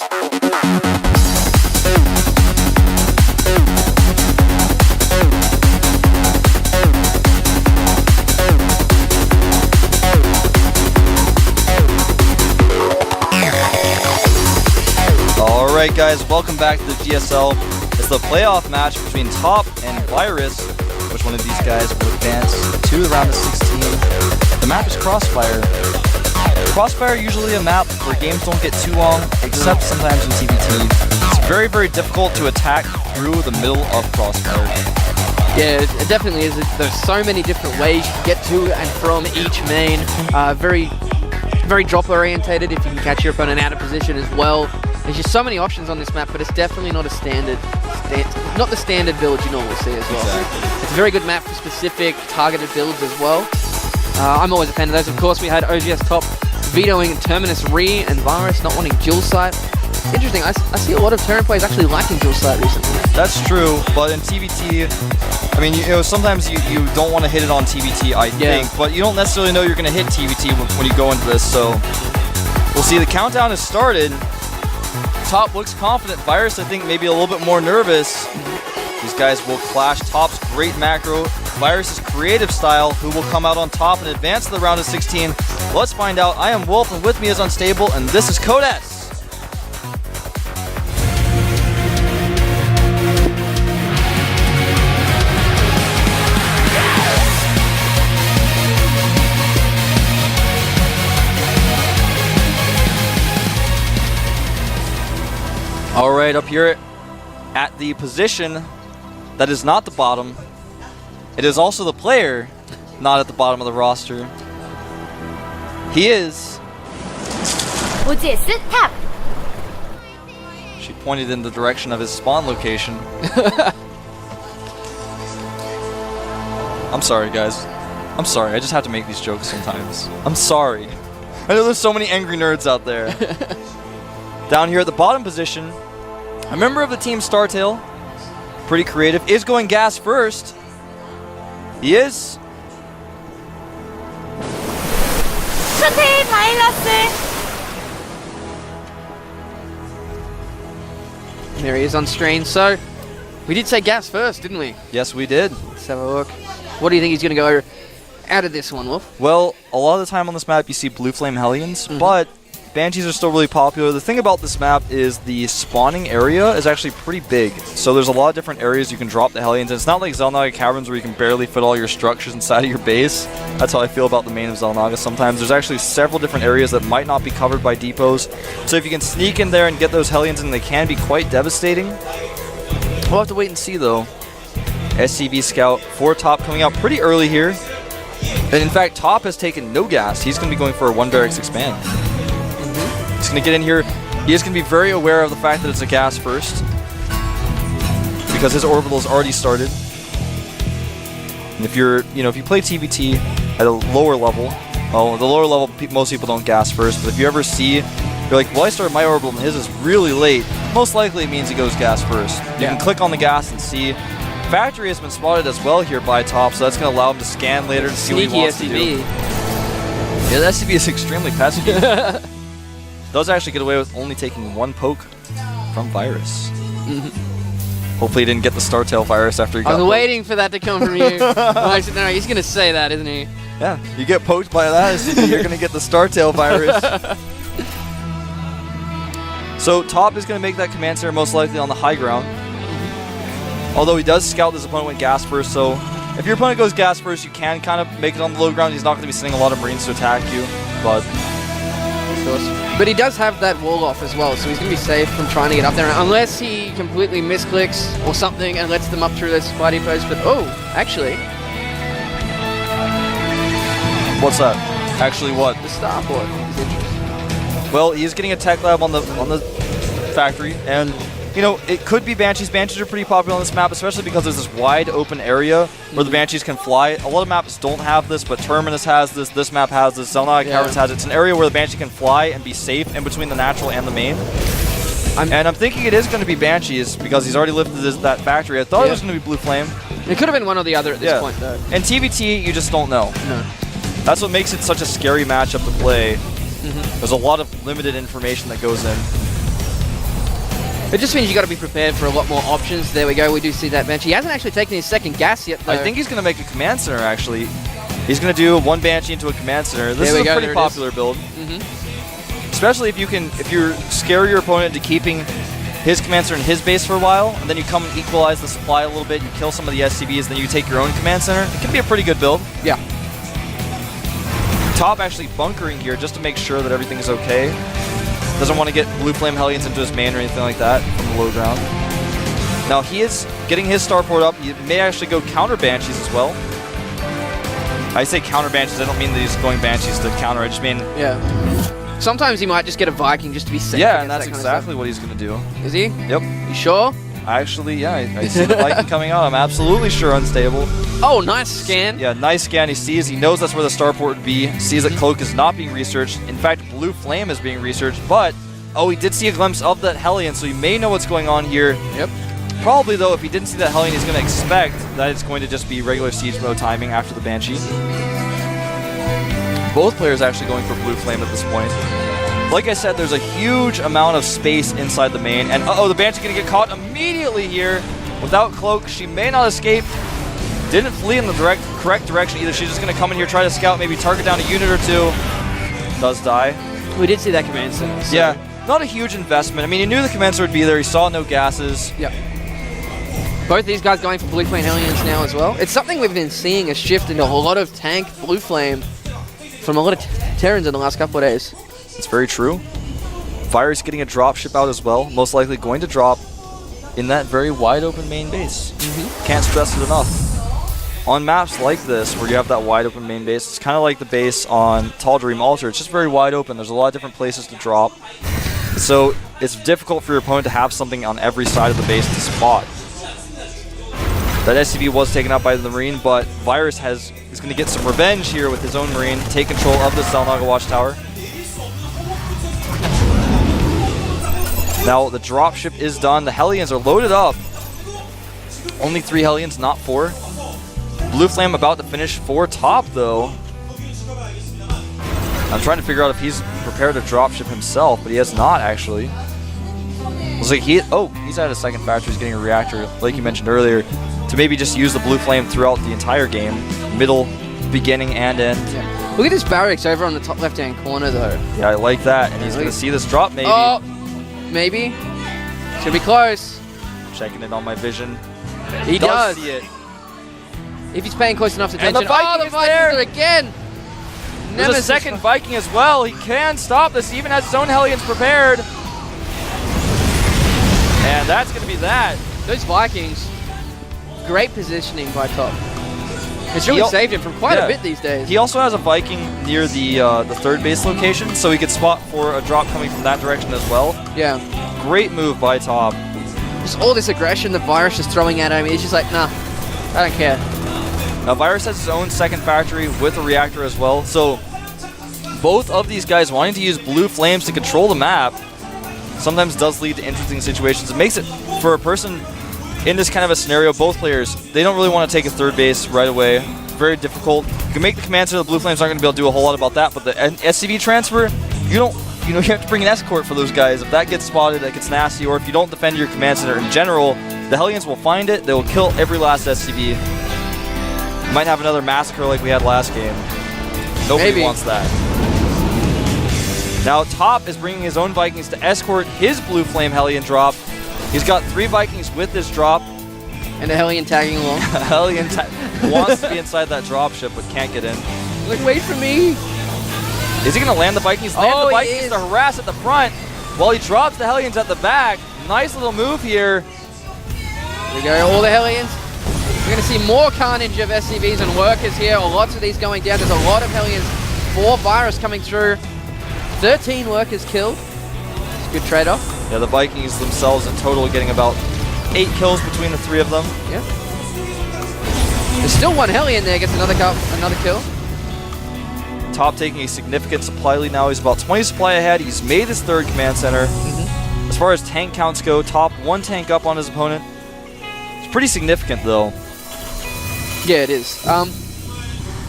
Alright guys, welcome back to the GSL. It's the playoff match between Top and Virus. Which one of these guys will advance to the round of 16? The map is Crossfire. Crossfire usually a map where games don't get too long, except sometimes in TBT. It's very, very difficult to attack through the middle of Crossfire. Yeah, it definitely is. There's so many different ways you can get to and from each main. Very drop orientated if you can catch your opponent out of position as well. There's just so many options on this map, but it's definitely not a not the standard build you normally see as well. Exactly. It's a very good map for specific targeted builds as well. I'm always a fan of those. Of course, we had OGS Top vetoing Terminus Re and Virus not wanting dual sight. Interesting, I see a lot of Terran players actually liking dual sight recently. That's true, but in TBT, I mean, you know, sometimes you don't want to hit it on TBT, I think, but you don't necessarily know you're going to hit TBT when you go into this, so we'll see. The countdown has started. Top looks confident. Virus, I think, maybe a little bit more nervous. These guys will clash. Top's great macro, Virus's creative style, who will come out on top and advance to the round of 16. Let's find out. I am Wolf, and with me is Unstable, and this is Codes. All right, up here at the position that is not the bottom, it is also the player not at the bottom of the roster. He is... Tap. She pointed in the direction of his spawn location. I'm sorry, guys. I'm sorry. I just have to make these jokes sometimes. I'm sorry. I know there's so many angry nerds out there. Down here at the bottom position, a member of the team Startail, pretty creative, is going gas first. He is. There he is on screen. So, we did say gas first, didn't we? Yes, we did. Let's have a look. What do you think he's going to go out of this one, Wolf? Well, a lot of the time on this map you see Blue Flame Hellions, but Banshees are still really popular. The thing about this map is the spawning area is actually pretty big. So there's a lot of different areas you can drop the Hellions. And it's not like Xel'Naga Caverns where you can barely fit all your structures inside of your base. That's how I feel about the main of Xel'Naga sometimes. There's actually several different areas that might not be covered by depots. So if you can sneak in there and get those Hellions in, they can be quite devastating. We'll have to wait and see though. SCV Scout for Top coming out pretty early here. And in fact, Top has taken no gas. He's going to be going for a 1 barracks expand. He's going to get in here. He is going to be very aware of the fact that it's a gas first, because his orbital has already started. And if you're, if you play TBT at a lower level, well, the lower level, most people don't gas first, but if you ever see, you're like, well, I started my orbital and his is really late, most likely it means he goes gas first. You can click on the gas and see. Factory has been spotted as well here by Top, so that's going to allow him to scan later to see what he wants to do. Yeah, the SCV is extremely pesky. Does actually get away with only taking 1 poke from Virus. Hopefully he didn't get the Startail Virus after he got I was waiting for that to come from you. No, he's going to say that, isn't he? Yeah, you get poked by that, you're going to get the Startail Virus. So Top is going to make that command center most likely on the high ground. Although he does scout his opponent with gas first, so if your opponent goes gas first, you can kind of make it on the low ground. He's not going to be sending a lot of Marines to attack you, but... But he does have that wall off as well, so he's going to be safe from trying to get up there, unless he completely misclicks or something and lets them up through those supply depots. But oh, actually... What's that? Actually what? The starport is interesting. Well, he's getting a tech lab on the factory, and it could be Banshees. Banshees are pretty popular on this map, especially because there's this wide open area where the Banshees can fly. A lot of maps don't have this, but Terminus has this. This map has this. Xel'Naga Caverns has it. It's an area where the Banshee can fly and be safe in between the natural and the main. And I'm thinking it is going to be Banshees because he's already lifted that factory. I thought it was going to be Blue Flame. It could have been one or the other at this point, though. And TBT, you just don't know. No. That's what makes it such a scary matchup to play. There's a lot of limited information that goes in. It just means you got to be prepared for a lot more options. There we go. We do see that Banshee. He hasn't actually taken his second gas yet, though. I think he's going to make a command center, actually. He's going to do one Banshee into a command center. This is a pretty popular build. Especially if you're scare your opponent into keeping his command center in his base for a while, and then you come and equalize the supply a little bit, you kill some of the SCVs, then you take your own command center. It can be a pretty good build. Yeah. Top actually bunkering here just to make sure that everything is okay. Doesn't want to get Blue Flame Hellions into his main or anything like that from the low ground. Now he is getting his starport up. He may actually go counter Banshees as well. I say counter Banshees, I don't mean that he's going Banshees to counter, I just mean... Yeah. Sometimes he might just get a Viking just to be safe. Yeah, and that's exactly what he's going to do. Is he? Yep. You sure? Actually, yeah, I see the Viking coming out. I'm absolutely sure unstable. Oh, nice scan. Yeah, nice scan. He knows that's where the starport would be. Sees that Cloak is not being researched. In fact, Blue Flame is being researched, but, oh, he did see a glimpse of that Hellion, so he may know what's going on here. Yep. Probably, though, if he didn't see that Hellion, he's going to expect that it's going to just be regular siege mode timing after the Banshee. Both players actually going for Blue Flame at this point. Like I said, there's a huge amount of space inside the main, and uh-oh, the Banshee's going to get caught immediately here. Without Cloak, she may not escape. Didn't flee in the correct direction either. She's just going to come in here, try to scout, maybe target down a unit or two. Does die. We did see that command center. So. Yeah, not a huge investment. I mean, he knew the command center would be there. He saw no gases. Yep. Both these guys going for Blue Flame Hellions now as well. It's something we've been seeing a shift into a lot of tank Blue Flame from a lot of Terrans in the last couple of days. It's very true. Virus getting a drop ship out as well. Most likely going to drop in that very wide open main base. Can't stress it enough. On maps like this, where you have that wide open main base, it's kind of like the base on Tall Dream Altar. It's just very wide open. There's a lot of different places to drop. So it's difficult for your opponent to have something on every side of the base to spot. That SCV was taken out by the Marine, but Virus is going to get some revenge here with his own Marine, take control of the Selnaga Watchtower. Now the dropship is done. The Hellions are loaded up. Only 3 Hellions, not 4. Blue Flame about to finish 4 top, though. I'm trying to figure out if he's prepared to dropship himself, but he has not, actually. Looks like he's at a second factory. He's getting a reactor, like you mentioned earlier, to maybe just use the Blue Flame throughout the entire game. Middle, beginning, and end. Yeah. Look at this barracks over on the top left-hand corner, though. Yeah, I like that. And he's going to see this drop, maybe. Oh, maybe. It's going to be close. Checking in on my vision. He does. See it. If he's paying close enough attention. And the Viking is there. Again. There's a second Viking as well. He can stop this. He even has his own Hellions prepared. And that's going to be that. Those Vikings, great positioning by top. It's really saved him from quite a bit these days. He also has a Viking near the third base location, so he could spot for a drop coming from that direction as well. Yeah. Great move by top. Just all this aggression the Virus is throwing at him. He's just like, nah, I don't care. Now, Virus has his own second factory with a reactor as well, so both of these guys wanting to use Blue Flames to control the map sometimes does lead to interesting situations. It makes it, for a person in this kind of a scenario, both players, they don't really want to take a third base right away. Very difficult. You can make the command center, the Blue Flames aren't going to be able to do a whole lot about that, but the SCV transfer, you have to bring an escort for those guys. If that gets spotted, that gets nasty, or if you don't defend your command center in general, the Hellions will find it, they will kill every last SCV. You might have another massacre like we had last game. Nobody wants that. Now, Top is bringing his own Vikings to escort his Blue Flame Hellion drop. He's got 3 Vikings with this drop. And a Hellion tagging along. Hellion wants to be inside that dropship, but can't get in. Like, wait for me. Is he going to land the Vikings? Land the Vikings to harass at the front while he drops the Hellions at the back. Nice little move here. There we go, all the Hellions. We're going to see more carnage of SCVs and workers here. Lots of these going down. There's a lot of Hellions. 4 Virus coming through. 13 workers killed. It's a good trade-off. Yeah, the Vikings themselves in total getting about 8 kills between the 3 of them. Yeah. There's still 1 Hellion there, gets another kill. Top taking a significant supply lead now. He's about 20 supply ahead. He's made his 3rd command center. As far as tank counts go, Top 1 tank up on his opponent. It's pretty significant, though. Yeah, it is.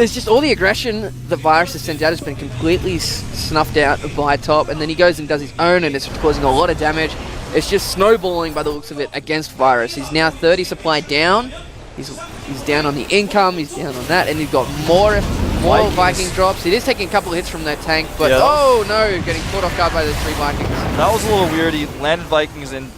It's just all the aggression that Virus has sent out has been completely snuffed out by Top, and then he goes and does his own, and it's causing a lot of damage. It's just snowballing by the looks of it against Virus. He's now 30 supply down. He's down on the income, he's down on that, and he's got more Viking drops. It is taking a couple of hits from that tank, but oh no, getting caught off guard by the 3 Vikings. That was a little weird. He landed Vikings in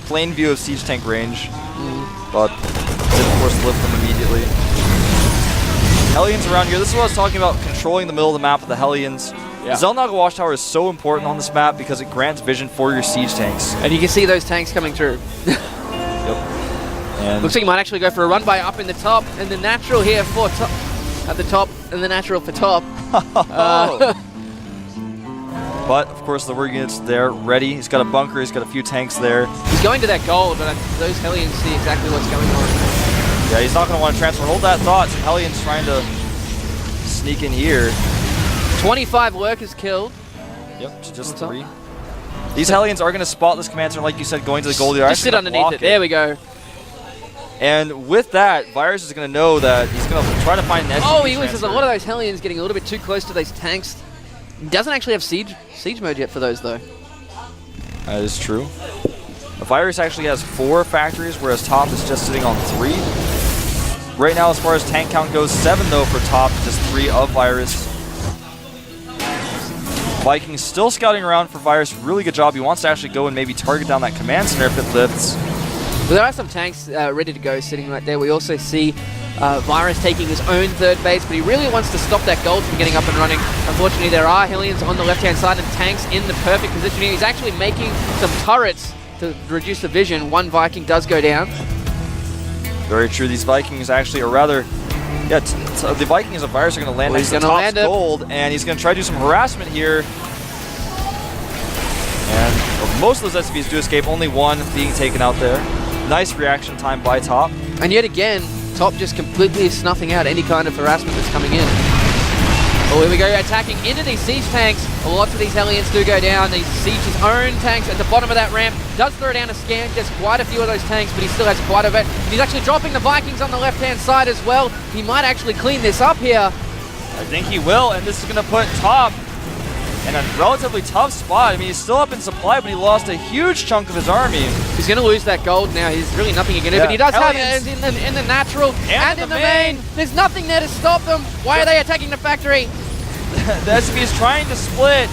plain view of siege tank range, but did of course lift them immediately. Hellions around here. This is what I was talking about, controlling the middle of the map with the Hellions. Yeah. Xel'Naga Watchtower is so important on this map because it grants vision for your siege tanks. And you can see those tanks coming through. Yep. And looks like he might actually go for a run by up in the top, and the natural here for top at the top, and the natural for top. But of course the work unit's there, ready. He's got a bunker, he's got a few tanks there. He's going to that gold, but those Hellions see exactly what's going on. Yeah, he's not going to want to transfer. Hold that thought. Some Hellions trying to sneak in here. 25 workers killed. Yep, just 3. These Hellions are going to spot this command center, like you said, going to the gold. Just sit underneath it. There we go. And with that, Virus is going to know that he's going to try to find an SCV Oh, he loses a lot of those Hellions getting a little bit too close to those tanks. He doesn't actually have siege mode yet for those, though. That is true. The Virus actually has 4 factories, whereas Top is just sitting on 3. Right now, as far as tank count goes, 7 though for Top, just 3 of Virus. Vikings still scouting around for Virus. Really good job. He wants to actually go and maybe target down that command center if it lifts. Well, there are some tanks ready to go sitting right there. We also see Virus taking his own 3rd base, but he really wants to stop that gold from getting up and running. Unfortunately, there are Hellions on the left-hand side and tanks in the perfect position here. He's actually making some turrets to reduce the vision. 1 Viking does go down. Very true. These Vikings actually are rather... Yeah, the Vikings of Virus are going to land next to Top's gold, and he's going to try to do some harassment here. And most of those SCVs do escape, only 1 being taken out there. Nice reaction time by Top. And yet again, Top just completely snuffing out any kind of harassment that's coming in. Oh, here we go, attacking into these siege tanks. Lots of these Hellions do go down. He siege his own tanks at the bottom of that ramp. Does throw down a scan, gets quite a few of those tanks, but he still has quite a bit. He's actually dropping the Vikings on the left-hand side as well. He might actually clean this up here. I think he will, and this is going to put Top in a relatively tough spot. I mean, he's still up in supply, but he lost a huge chunk of his army. He's going to lose that gold now. He's really nothing he can do, but he does Hellions have it in the natural and in the main. There's nothing there to stop them. Why are they attacking the factory? The SCV is trying to split.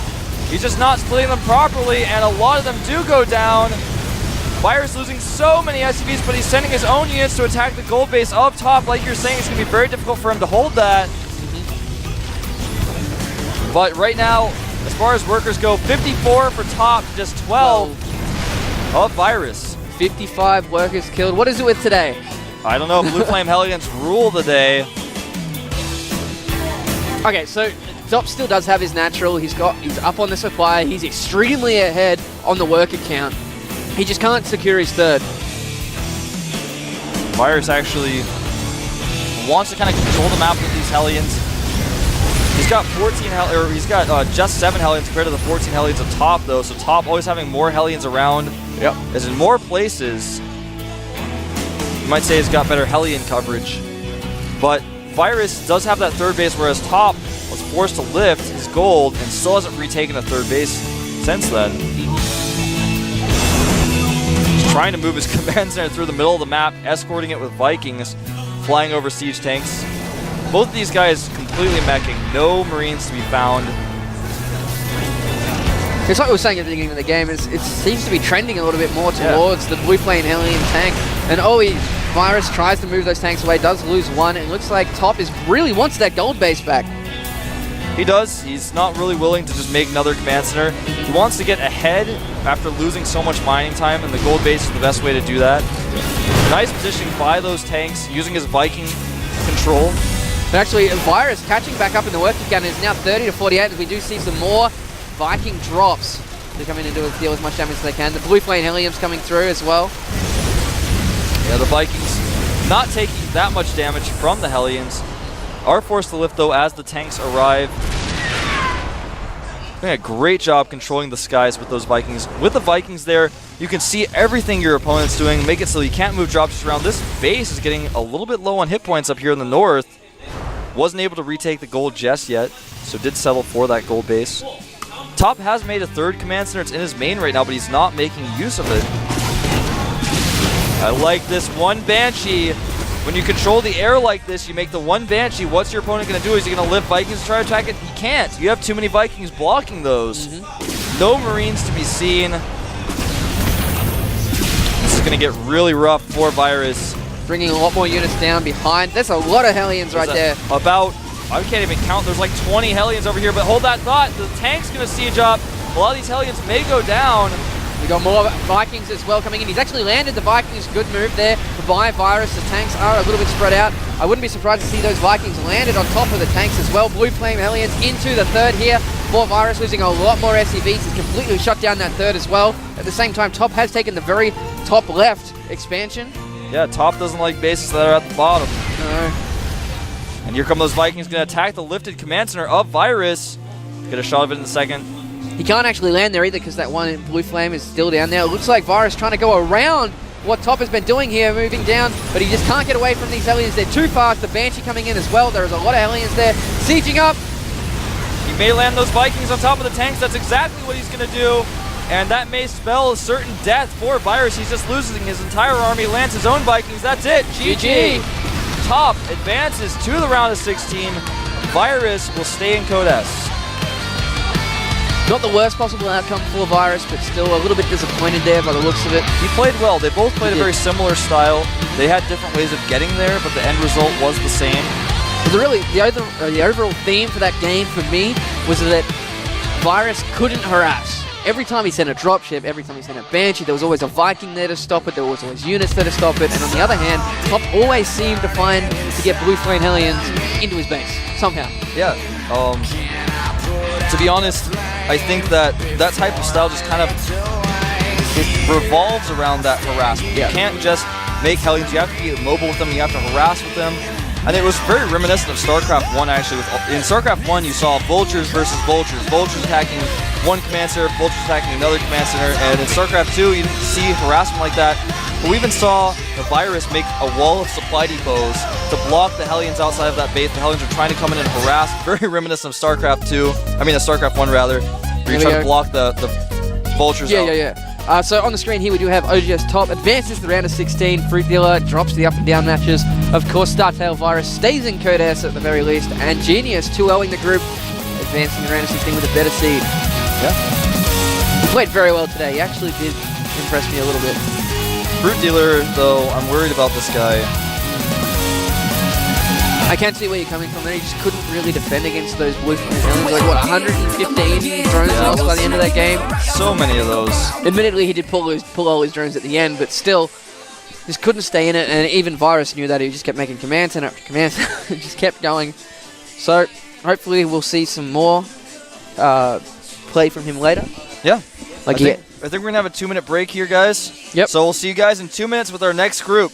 He's just not splitting them properly, and a lot of them do go down. Virus losing so many SCVs, but he's sending his own units to attack the gold base up top. Like you're saying, it's going to be very difficult for him to hold that. But right now, as far as workers go, 54 for Top, just 12 of Virus. 55 workers killed. What is it with today? I don't know. Blue Flame Hellions rule the day. Okay, so Top still does have his natural. He's up on the supply. He's extremely ahead on the worker count. He just can't secure his 3rd. Virus actually wants to kind of control the map with these Hellions. He's got 14 he's got just 7 Hellions compared to the 14 Hellions of Top though, so Top always having more Hellions around. Yep. As in more places. You might say he's got better Hellion coverage. But Virus does have that 3rd base, whereas Top was forced to lift his gold and still hasn't retaken a 3rd base since then. He's trying to move his command center through the middle of the map, escorting it with Vikings, flying over siege tanks. Both of these guys completely meching, no Marines to be found. It's like we were saying at the beginning of the game, it seems to be trending a little bit more towards the blue plane Hellion tank. And Virus tries to move those tanks away, does lose 1. It looks like Top really wants that gold base back. He does. He's not really willing to just make another command center. He wants to get ahead after losing so much mining time, and the gold base is the best way to do that. Nice positioning by those tanks, using his Viking control. But actually, Virus catching back up in the working count is now 30 to 48, as we do see some more Viking drops to come in and deal as much damage as they can. The blue flame Hellions coming through as well. Yeah, the Vikings not taking that much damage from the Hellions. Are forced to lift though as the tanks arrive. Doing a great job controlling the skies with those Vikings. With the Vikings there, you can see everything your opponent's doing, make it so you can't move dropships around. This base is getting a little bit low on hit points up here in the north. Wasn't able to retake the gold just yet, so did settle for that gold base. Top has made a third command center. It's in his main right now, but he's not making use of it. I like this one Banshee. When you control the air like this, you make the one Banshee. What's your opponent going to do? Is he going to lift Vikings to try to attack it? He can't. You have too many Vikings blocking those. No Marines to be seen. This is going to get really rough for Virus. Bringing a lot more units down behind. There's a lot of Hellions right there. About, I can't even count. There's like 20 Hellions over here, but hold that thought. The tank's going to siege up. A lot of these Hellions may go down. We got more Vikings as well coming in. He's actually landed the Vikings. Good move there by Virus. The tanks are a little bit spread out. I wouldn't be surprised to see those Vikings landed on top of the tanks as well. Blue Flame Hellions into the third here for Virus, losing a lot more SCVs. He's completely shut down that third as well. At the same time, Top has taken the very top left expansion. Yeah, Top doesn't like bases that are at the bottom. No. And here come those Vikings going to attack the lifted command center of Virus. Get a shot of it in the second. He can't actually land there either because that one Blue Flame is still down there. It looks like Virus trying to go around what Top has been doing here, moving down, but he just can't get away from these Hellions. They're too fast. The Banshee coming in as well. There's a lot of Hellions there. Sieging up. He may land those Vikings on top of the tanks. That's exactly what he's going to do. And that may spell a certain death for Virus. He's just losing his entire army, lands his own Vikings. That's it. GG. Top advances to the round of 16. Virus will stay in Code S. Not the worst possible outcome for Virus, but still a little bit disappointed there by the looks of it. He played well. They both played a very similar style. They had different ways of getting there, but the end result was the same. But the overall theme for that game for me was that Virus couldn't harass. Every time he sent a dropship, every time he sent a Banshee, there was always a Viking there to stop it, there was always units there to stop it, and on the other hand, Top always seemed to find to get Blue Flame Hellions into his base, somehow. Yeah, to be honest, I think that type of style just kind of revolves around that harassment. Yeah. You can't just make Hellions, you have to be mobile with them, you have to harass with them. And it was very reminiscent of Starcraft 1 actually. In Starcraft 1 you saw Vultures versus Vultures. Vultures attacking one command center, Vultures attacking another command center. And in Starcraft 2 you didn't see harassment like that. But we even saw the Virus make a wall of supply depots to block the Hellions outside of that base. The Hellions are trying to come in and harass. Very reminiscent of Starcraft 2. I mean, Starcraft 1 rather. Where you're trying to block the Vultures out. Yeah. So on the screen here we do have OGS Top advances to the round of 16. Fruit Dealer drops to the up and down matches. Of course, Startail Virus stays in Code S at the very least. And Genius 2-0ing the group, advancing the round of 16 with a better seed. Yeah. He played very well today. He actually did impress me a little bit. Fruit Dealer, though, I'm worried about this guy. I can't see where you're coming from there. He just couldn't really defend against those Blue Flame Hellions. Like, what, 115 drones lost by the end of that game? So many of those. Admittedly, he did pull all his drones at the end, but still, just couldn't stay in it. And even Virus knew that. He just kept making command center after command center. Just kept going. So, hopefully, we'll see some more play from him later. Yeah. I think we're going to have a 2-minute break here, guys. Yep. So we'll see you guys in 2 minutes with our next group.